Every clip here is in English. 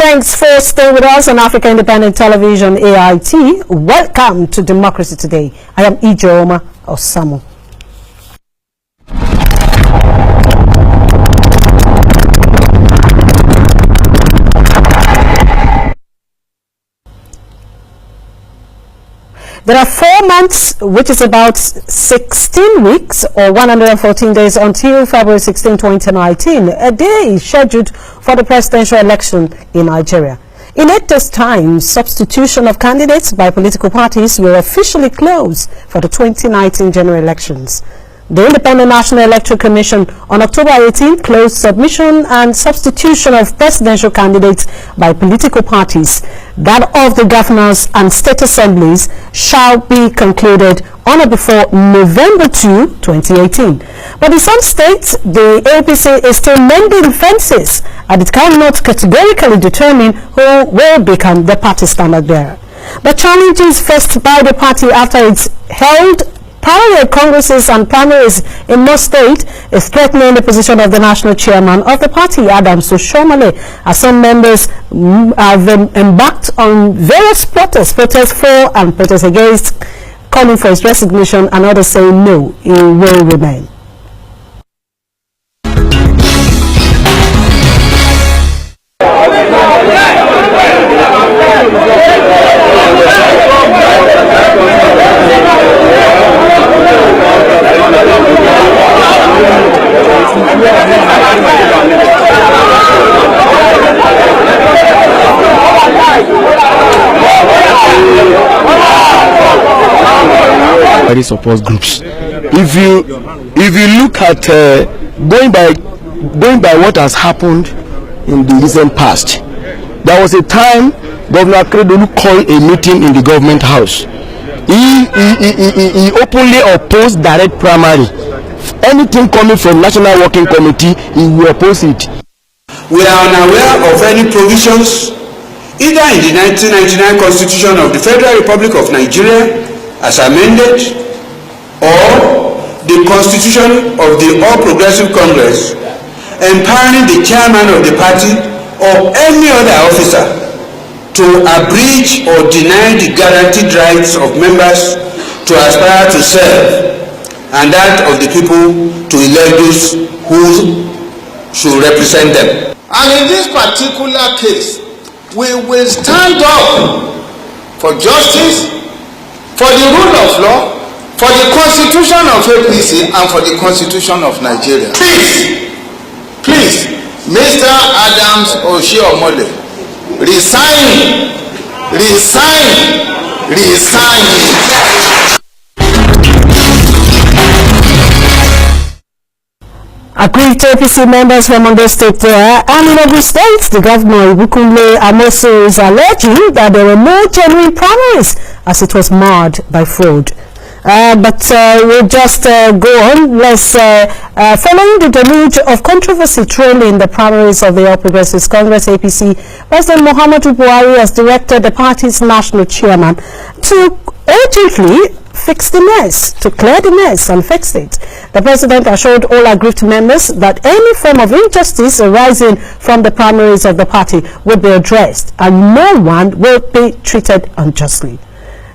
Thanks for staying with us on Africa Independent Television, AIT. Welcome to Democracy Today. I am Ijoma Osamor. There are 4 months, which is about 16 weeks or 114 days until February 16, 2019, a day scheduled for the presidential election in Nigeria. In 8 days' time, substitution of candidates by political parties will officially close for the 2019 general elections. The Independent National Electoral Commission on October 18 closed submission and substitution of presidential candidates by political parties. That of the governors and state assemblies shall be concluded on or before November 2, 2018. But in some states, the APC is still mending fences, and it cannot categorically determine who will become the party standard bearer. The challenges faced by the party after it's held parallel congresses and primaries in most states is threatening the position of the national chairman of the party, Adams Osamor, as some members have embarked on various protests for and protests against, calling for his resignation, and others saying no, he will remain. Very support groups. If you look at going by what has happened in the recent past, there was a time Governor Akeredolu called a meeting in the government house. He openly opposed direct primary. Anything coming from National Working Committee, he will oppose it. We are unaware of any provisions either in the 1999 Constitution of the Federal Republic of Nigeria as amended, or the Constitution of the All Progressive Congress empowering the chairman of the party or any other officer to abridge or deny the guaranteed rights of members to aspire to serve, and that of the people to elect those who should represent them. And in this particular case, we will stand up for justice, for the rule of law, for the constitution of APC, and for the constitution of Nigeria. Please, Mr. Adams Osamor, resign. Aggrieved APC members from Ondo State and in Ogun State, the governor Ibukunle Amosu is alleging that there were no genuine primaries as it was marred by fraud. But we'll just go on. Let's following the deluge of controversy trailing the primaries of the All Progressives Congress (APC), President Muhammadu Buhari has directed the party's national chairman to urgently fix the mess, to clear the mess and fix it. The president assured all aggrieved members that any form of injustice arising from the primaries of the party will be addressed and no one will be treated unjustly.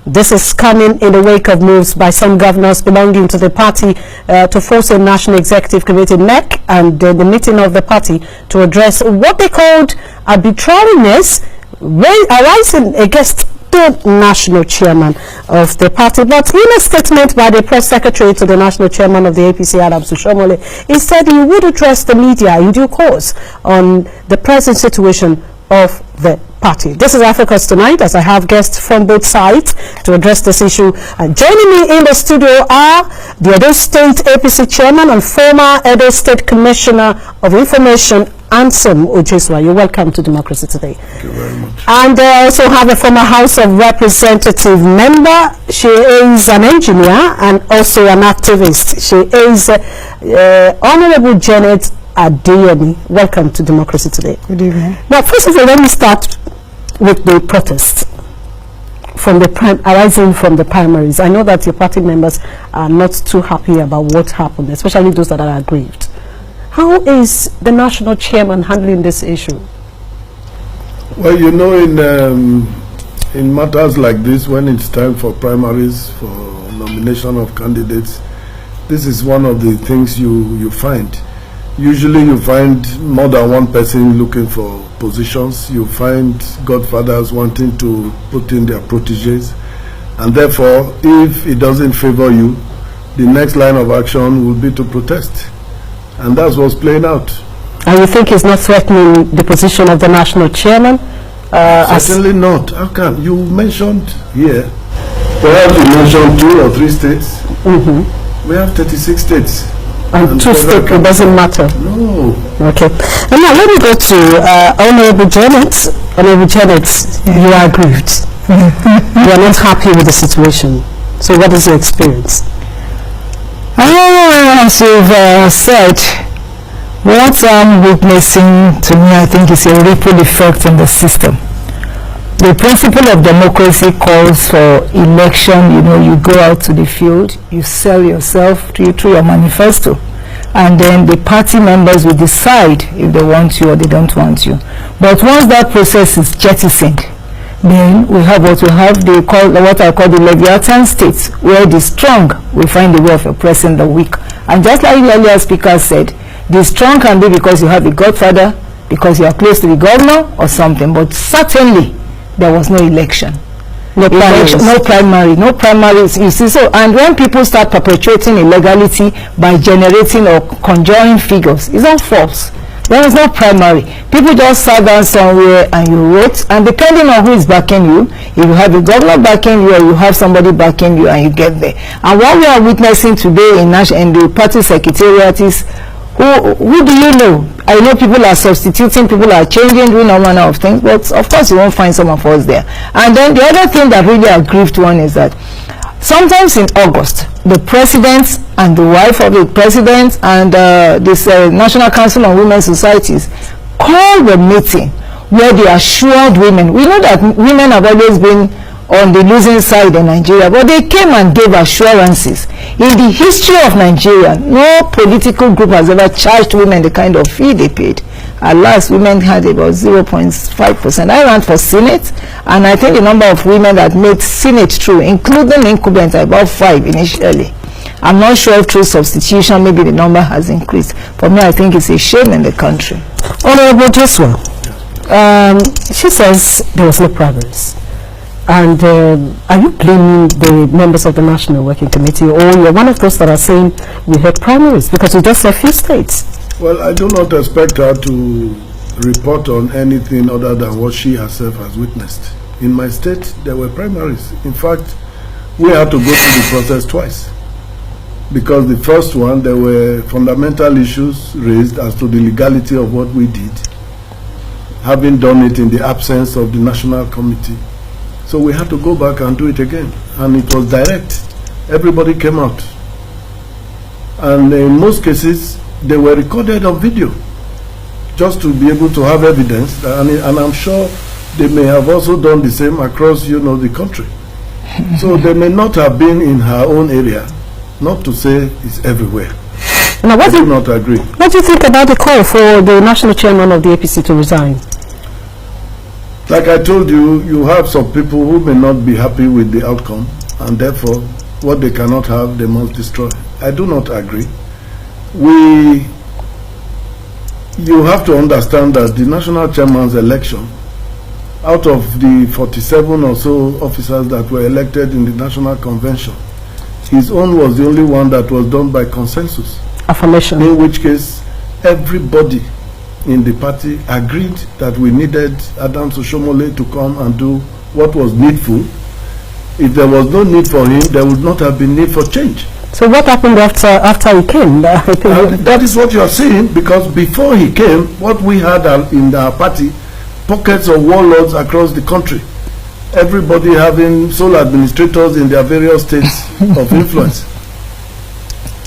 This is coming in the wake of moves by some governors belonging to the party to force a National Executive Committee (NEC) and the meeting of the party to address what they called arbitrariness arising against the national chairman of the party. But in a statement by the press secretary to the national chairman of the APC, Adams Osamor, he said he would address the media in due course on the present situation of the party. This is Africa's Tonight, as I have guests from both sides to address this issue. And joining me in the studio are the Edo State APC chairman and former Edo State Commissioner of Information, Ansom Ojeswa. You're welcome to Democracy Today. Thank you very much. And I also have a former House of Representative member. She is an engineer and also an activist. She is Honorable Janet Adeyemi. Welcome to Democracy Today. Good evening. Now, first of all, let me start with the protests from the arising from the primaries. I know that your party members are not too happy about what happened, especially those that are aggrieved. How is the national chairman handling this issue? Well, you know, in matters like this, when it's time for primaries, for nomination of candidates, this is one of the things you find. Usually you find more than one person looking for positions. You find godfathers wanting to put in their proteges. And therefore, if it doesn't favor you, the next line of action will be to protest. And that's what's playing out. And you think it's not threatening the position of the national chairman? Certainly not. How can? You mentioned here, perhaps you mentioned 2 or 3 states. Mm-hmm. We have 36 states. And 2 states, it doesn't matter. No. Okay. And now let me go to Honorable Janet. Honorable Janet, you are aggrieved. You are not happy with the situation. So what is your experience? As you've said, what I'm witnessing, to me, I think is a ripple effect in the system. The principle of democracy calls for election. You know, you go out to the field, you sell yourself through your manifesto, and then the party members will decide if they want you or they don't want you. But once that process is jettisoned, then we have what I call the Leviathan states, where the strong will find the way of oppressing the weak. And just like the earlier speaker said, the strong can be because you have a godfather, because you are close to the governor or something, but certainly there was no election. No primaries, you see. So, and when people start perpetuating illegality by generating or conjuring figures, it's not false. There is no primary. People just sat down somewhere and you wrote, and depending on who is backing you, if you have a governor backing you or you have somebody backing you, and you get there. And what we are witnessing today in the party secretariat is, who do you know? I know people are substituting, people are changing, doing all manner of things, but of course you won't find some of us there. And then the other thing that really aggrieved one is that sometimes in August, the president and the wife of the president and this National Council on Women's Societies called the meeting where they assured women. We know that women have always been on the losing side in Nigeria, but they came and gave assurances. In the history of Nigeria, no political group has ever charged women the kind of fee they paid. At last, women had about 0.5%. I ran for Senate, and I think the number of women that made Senate through, including incumbents, are about 5 initially. I'm not sure if through substitution, maybe the number has increased. For me, I think it's a shame in the country. Honorable Joshua, she says there was no progress. And are you blaming the members of the National Working Committee, or you're one of those that are saying we had primaries because we just a few states? Well, I do not expect her to report on anything other than what she herself has witnessed. In my state, there were primaries. In fact, we had to go through the process twice. Because the first one, there were fundamental issues raised as to the legality of what we did, having done it in the absence of the National Committee. So we had to go back and do it again. And it was direct. Everybody came out. And in most cases, they were recorded on video, just to be able to have evidence. And I'm sure they may have also done the same across, the country. So they may not have been in her own area, not to say it's everywhere. Now, I do not agree. What do you think about the call for the national chairman of the APC to resign? Like I told you, you have some people who may not be happy with the outcome, and therefore, what they cannot have, they must destroy. I do not agree. You have to understand that the national chairman's election, out of the 47 or so officers that were elected in the national convention, his own was the only one that was done by consensus. Affirmation. In which case, everybody in the party agreed that we needed Adams Osamor to come and do what was needful. If there was no need for him, there would not have been need for change. So what happened after he came? That is what you are saying, because before he came, what we had in our party, pockets of warlords across the country, everybody having sole administrators in their various states of influence.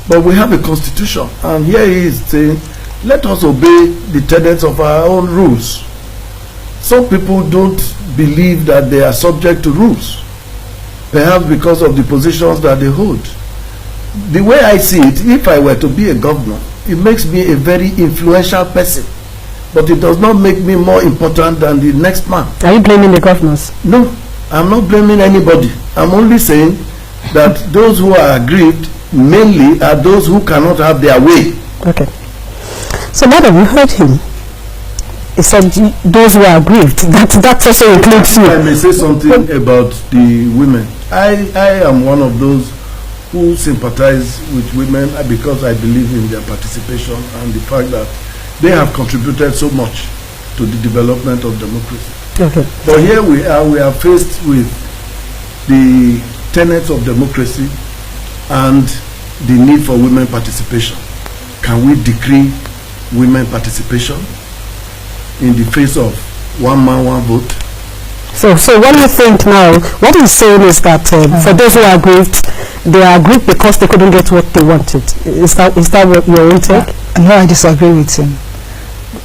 But we have a constitution, and here he is saying, let us obey the tenets of our own rules. Some people don't believe that they are subject to rules, perhaps because of the positions that they hold. The way I see it, if I were to be a governor, it makes me a very influential person but it does not make me more important than the next man. Are you blaming the governors? No, I'm not blaming anybody. I'm only saying that those who are aggrieved mainly are those who cannot have their way. Okay. So, madam, you heard him. He said those who are aggrieved. That also includes you. I may say something about the women. I am one of those who sympathize with women because I believe in their participation and the fact that they have contributed so much to the development of democracy. Okay. But here we are faced with the tenets of democracy and the need for women participation. Can we decree women participation in the face of one man, one vote? So what do you think now? What he's saying is that for those who are aggrieved, they are aggrieved because they couldn't get what they wanted. Is that what your own take? No, I disagree with him.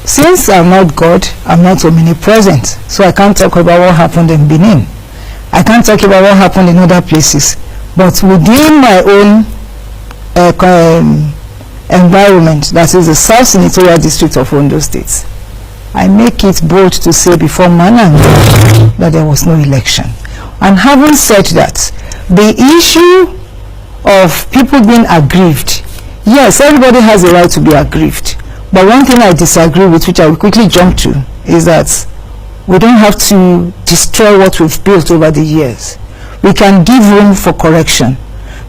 Since I'm not God, I'm not omnipresent, so I can't talk about what happened in Benin. I can't talk about what happened in other places. But within my own environment, that is the South Senatorial District of Ondo State, I make it bold to say before man and God that there was no election. And having said that, the issue of people being aggrieved, yes, everybody has a right to be aggrieved. But one thing I disagree with, which I will quickly jump to, is that we don't have to destroy what we've built over the years. We can give room for correction.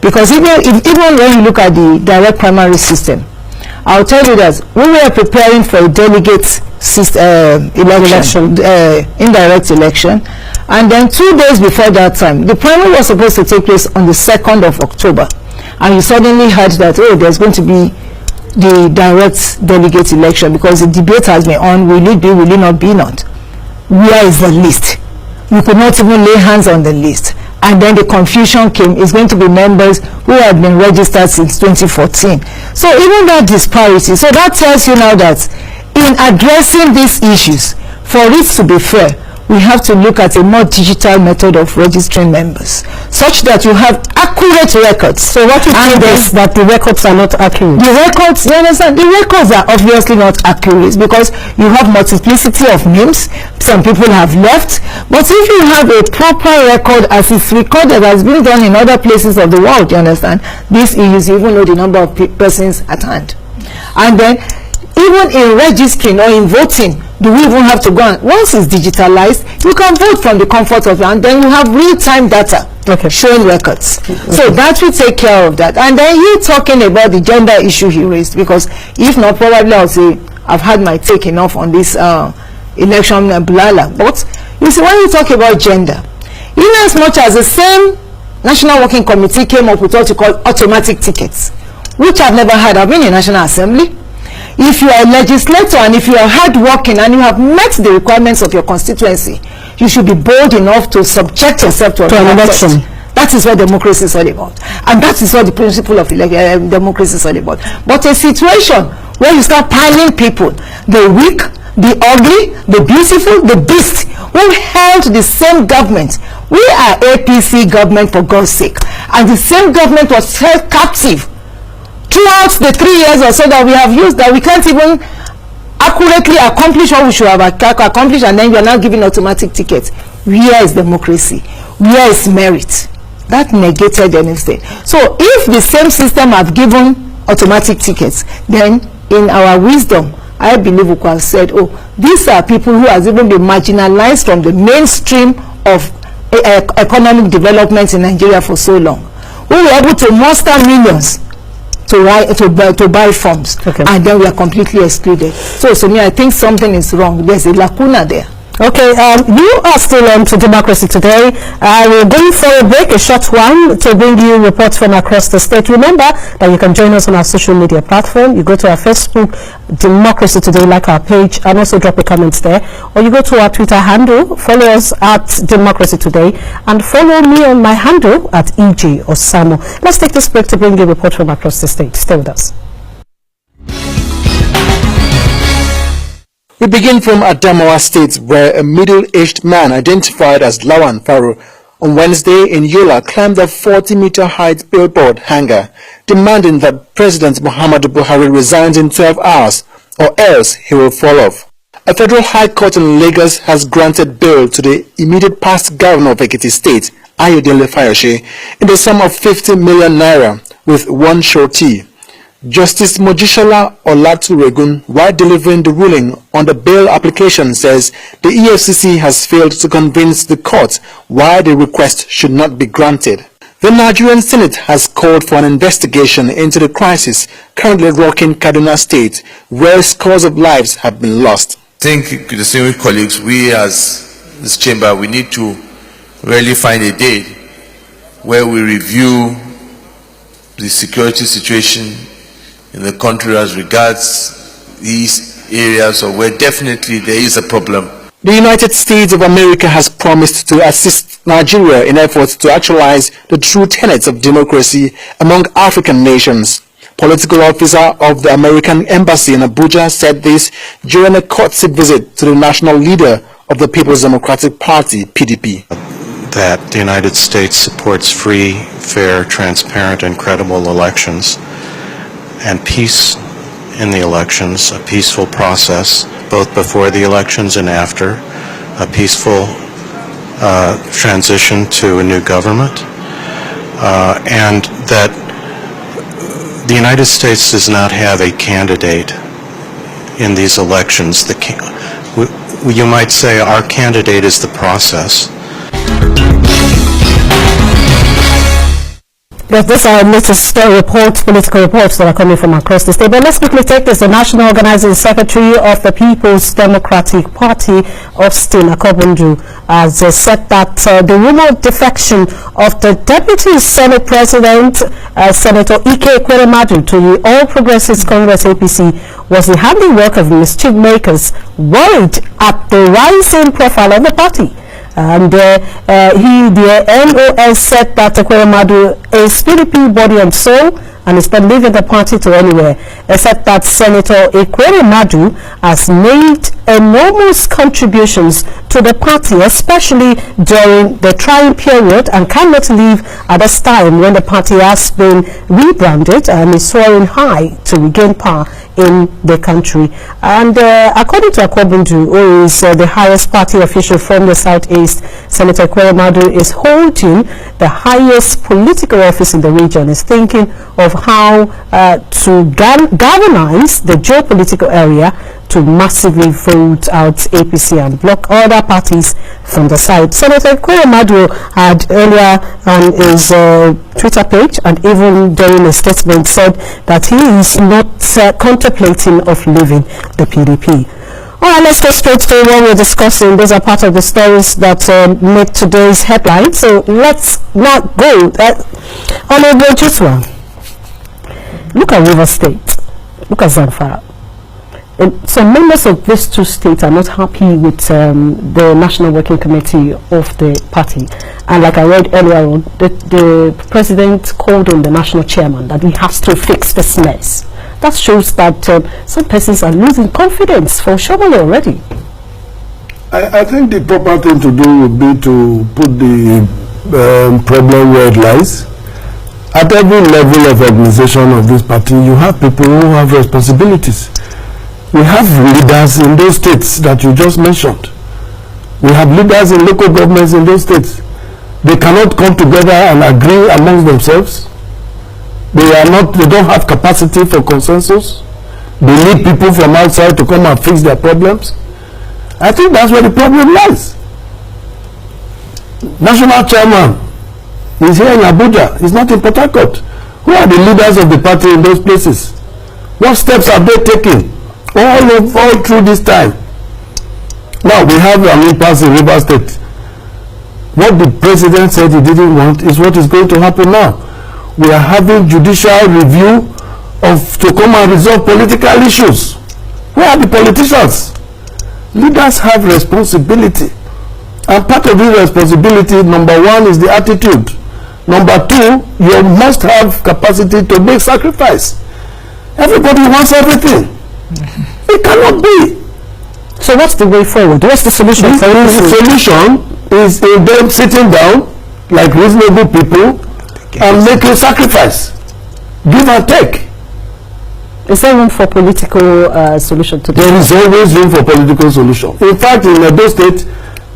Because even when you look at the direct primary system, I'll tell you that we were preparing for a delegate election, indirect election, and then 2 days before that time, the primary was supposed to take place on the 2nd of October, and you suddenly heard that, oh, there's going to be the direct delegate election because the debate has been on, will it be, will it not be not? Where is the list? You could not even lay hands on the list. And then the confusion came. It's going to be members who have been registered since 2014. So even that disparity, so that tells you now that in addressing these issues, for it to be fair, we have to look at a more digital method of registering members, such that you have accurate records. So what you think is that the records are not accurate? The records, you understand, the records are obviously not accurate because you have multiplicity of names. Some people have left. But if you have a proper record as it's recorded, as been done in other places of the world, you understand, these issues, you even know the number of persons at hand. And then even in registering or in voting, do we even have to go on? Once it's digitalized, you can vote from the comfort of your, and then you have real-time data showing records. So that will take care of that. And then you talking about the gender issue he raised, because if not, probably I'll say I've had my take enough on this election blala. But you see, when you talk about gender, in as much as the same National Working Committee came up with what you call automatic tickets, which I've never had. I've been in National Assembly. If you are a legislator and if you are hardworking and you have met the requirements of your constituency, you should be bold enough to subject yourself to an election. That is what democracy is all about. And that is what the principle of democracy is all about. But a situation where you start piling people, the weak, the ugly, the beautiful, the beast, who held the same government. We are APC government, for God's sake. And the same government was held captive throughout the 3 years or so that we have used, that we can't even accurately accomplish what we should have accomplished, and then we are now giving automatic tickets. Where is democracy? Where is merit? That negated anything. So if the same system have given automatic tickets, then in our wisdom, I believe we could have said, oh, these are people who have even been marginalized from the mainstream of economic development in Nigeria for so long, who were able to muster millions to buy forms, and then we are completely excluded. So me, I think something is wrong. There's a lacuna there. Okay, you are still on to Democracy Today. We're going for a break, a short one, to bring you reports from across the state. Remember that you can join us on our social media platform. You go to our Facebook, Democracy Today, like our page, and also drop a comment there. Or you go to our Twitter handle, follow us at Democracy Today, and follow me on my handle at EJ Osamor. Let's take this break to bring you a report from across the state. Stay with us. We begin from Adamawa State, where a middle-aged man identified as Lawan Faru on Wednesday in Yola climbed a 40-meter height billboard hanger, demanding that President Muhammadu Buhari resigns in 12 hours, or else he will fall off. A federal high court in Lagos has granted bail to the immediate past governor of Ekiti State, Ayodele Fayose, in the sum of 50 million naira with one surety. Justice Mojisola Olaturegun, while delivering the ruling on the bail application, says the EFCC has failed to convince the court why the request should not be granted. The Nigerian Senate has called for an investigation into the crisis currently rocking Kaduna State, where scores of lives have been lost. I think, distinguished colleagues, we as this chamber, we need to really find a day where we review the security situation in the country as regards these areas of where definitely there is a problem. The United States of America has promised to assist Nigeria in efforts to actualize the true tenets of democracy among African nations. Political officer of the American Embassy in Abuja said this during a courtesy visit to the national leader of the People's Democratic Party, PDP. That the United States supports free, fair, transparent, and credible elections and peace in the elections, a peaceful process both before the elections and after, a peaceful transition to a new government, and that the United States does not have a candidate in these elections. You might say our candidate is the process. Yes, these are latest political reports that are coming from across the state. But let's quickly take this. The National Organizing Secretary of the People's Democratic Party of Steel, Akobundu, has said that the rumored defection of the Deputy Senate President, Senator Ike Ekweremadu, to the All Progressives Congress APC was the handiwork of mischief makers worried at the rising profile of the party. And the NOS said that Ekweremadu is PDP body and soul and is not leaving the party to anywhere, except that Senator Ekweremadu has made enormous contributions to the party, especially during the trying period, and cannot leave at this time when the party has been rebranded and is soaring high to regain power in the country. And according to Akobundu, who is the highest party official from the Southeast, Senator Ekweremadu is holding the highest political office in the region, is thinking of how to galvanize the geopolitical area to massively vote out APC and block other parties from the side. Senator Ekweremadu had earlier on his Twitter page, and even during a statement, said that he is not contemplating of leaving the PDP. All right, let's go straight to what we're discussing. Those are part of the stories that make today's headline. So let's not go. Honorable Joshua, look at River State. Look at Zamfara. Some members of these two states are not happy with the National Working Committee of the party. And like I read earlier on, the president called on the national chairman that he has to fix this mess. That shows that some persons are losing confidence for Shomole already. I think the proper thing to do would be to put the problem where it lies. At every level of organization of this party, you have people who have responsibilities. We have leaders in those states that you just mentioned. We have leaders in local governments in those states. They cannot come together and agree amongst themselves. They don't have capacity for consensus. They need people from outside to come and fix their problems. I think that's where the problem lies. National chairman is here in Abuja. He's not in Port Harcourt. Who are the leaders of the party in those places? What steps are they taking all through this time? Now we have an impasse in River State. What the president said he didn't want is what is going to happen now. We are having judicial review to come and resolve political issues. Where are the politicians? Leaders have responsibility, and part of this responsibility, number one, is the attitude. Number two, you must have capacity to make sacrifice. Everybody wants everything. It cannot be. So what's the way forward? What's the solution? The solution is in them sitting down like reasonable people and making sacrifice. Give and take. Is there room for political solution to this? There is always room for political solution. In fact, in Edo State,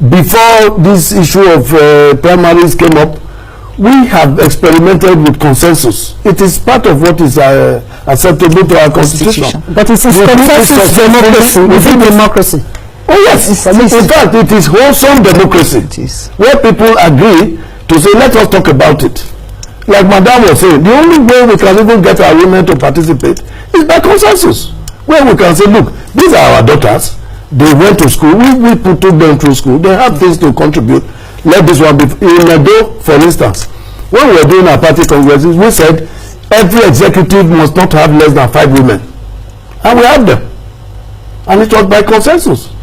before this issue of primaries came up, we have experimented with consensus. It is part of what is acceptable to our constitution. But it is consensus democracy within democracy. Oh yes, in fact it is wholesome democracy where people agree to say let us talk about it. Like Madam was saying, the only way we can even get our women to participate is by consensus, where we can say, look, these are our daughters, they went to school, we took them through school, they have things to contribute. Let this one be. In Edo, for instance, when we were doing our party congresses, we said every executive must not have less than 5 women, and we have them, and it was by consensus.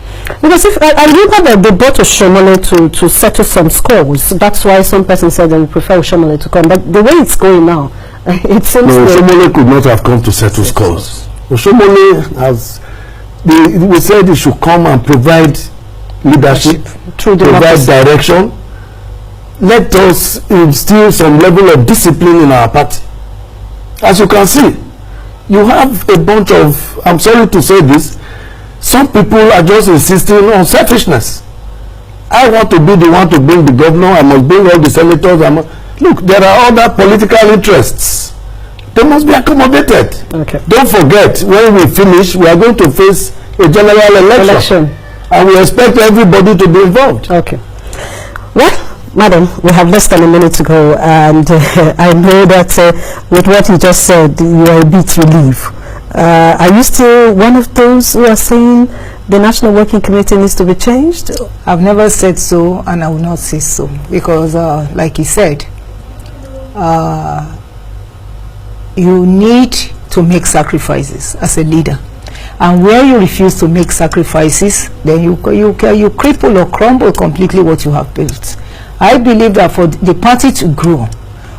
Because if I remember that they brought Osamor to settle some scores, that's why some person said they would prefer Osamor to come. But the way it's going now, it seems no, Osamor could not have come to settle scores. Osamor has, we said he should come and provide leadership, provide direction. Let us instill some level of discipline in our party. As you can see, you have a bunch of, I'm sorry to say this, some people are just insisting on selfishness. I want to be the one to bring the governor, I must bring all the senators. Look, there are other political interests. They must be accommodated. Okay. Don't forget, when we finish, we are going to face a general election. And we expect everybody to be involved. Okay. Well, Madam, we have less than a minute to go, and I know that with what you just said, you are a bit relieved. Are you still one of those who are saying the National Working Committee needs to be changed? I've never said so, and I will not say so, because like he said, you need to make sacrifices as a leader, and where you refuse to make sacrifices, then you cripple or crumble completely what you have built. I believe that for the party to grow,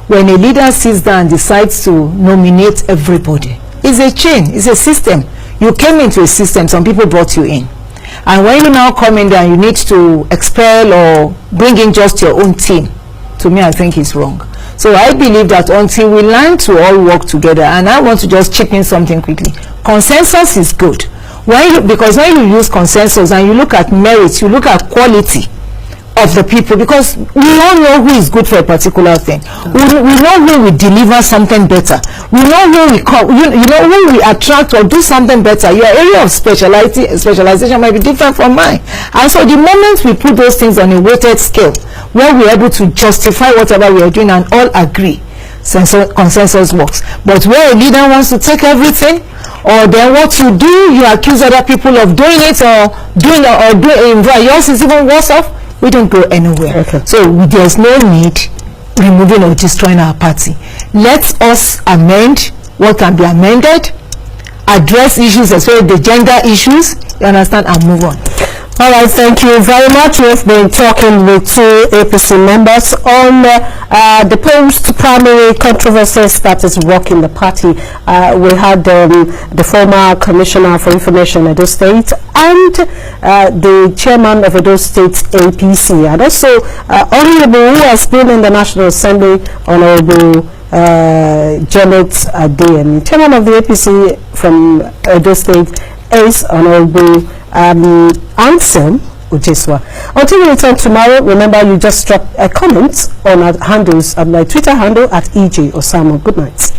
when a leader sits down and decides to nominate everybody, it's a chain, it's a system. You came into a system, some people brought you in. And when you now come in there, you need to expel or bring in just your own team. To me, I think it's wrong. So I believe that until we learn to all work together, and I want to just chip in something quickly, consensus is good. Because when you use consensus and you look at merit, you look at quality of the people, because we all know who is good for a particular thing. We know who will deliver something better. We know who we call, you know who we attract or do something better. Your area of specialization might be different from mine. And so the moment we put those things on a weighted scale, where we're able to justify whatever we are doing and all agree, consensus works. But where a leader wants to take everything, or then what you do, you accuse other people of doing it or doing yours is even worse off, we don't go anywhere. Okay. So there's no need removing or destroying our party. Let us amend what can be amended, address issues, especially the gender issues, you understand, and move on. All right, thank you very much. We've been talking with 2 APC members on the post-primary controversies that is rocking the party. We had the former Commissioner for Information Edo State and the Chairman of Edo State APC, and also Honorable, who has been in the National Assembly, Honorable Janet Adeyemi. Chairman of the APC from Edo State is Honorable Anselm Ujeswa. Until we return tomorrow, remember you just drop a comment on our handles, my Twitter handle at EJ Osamor. Good night.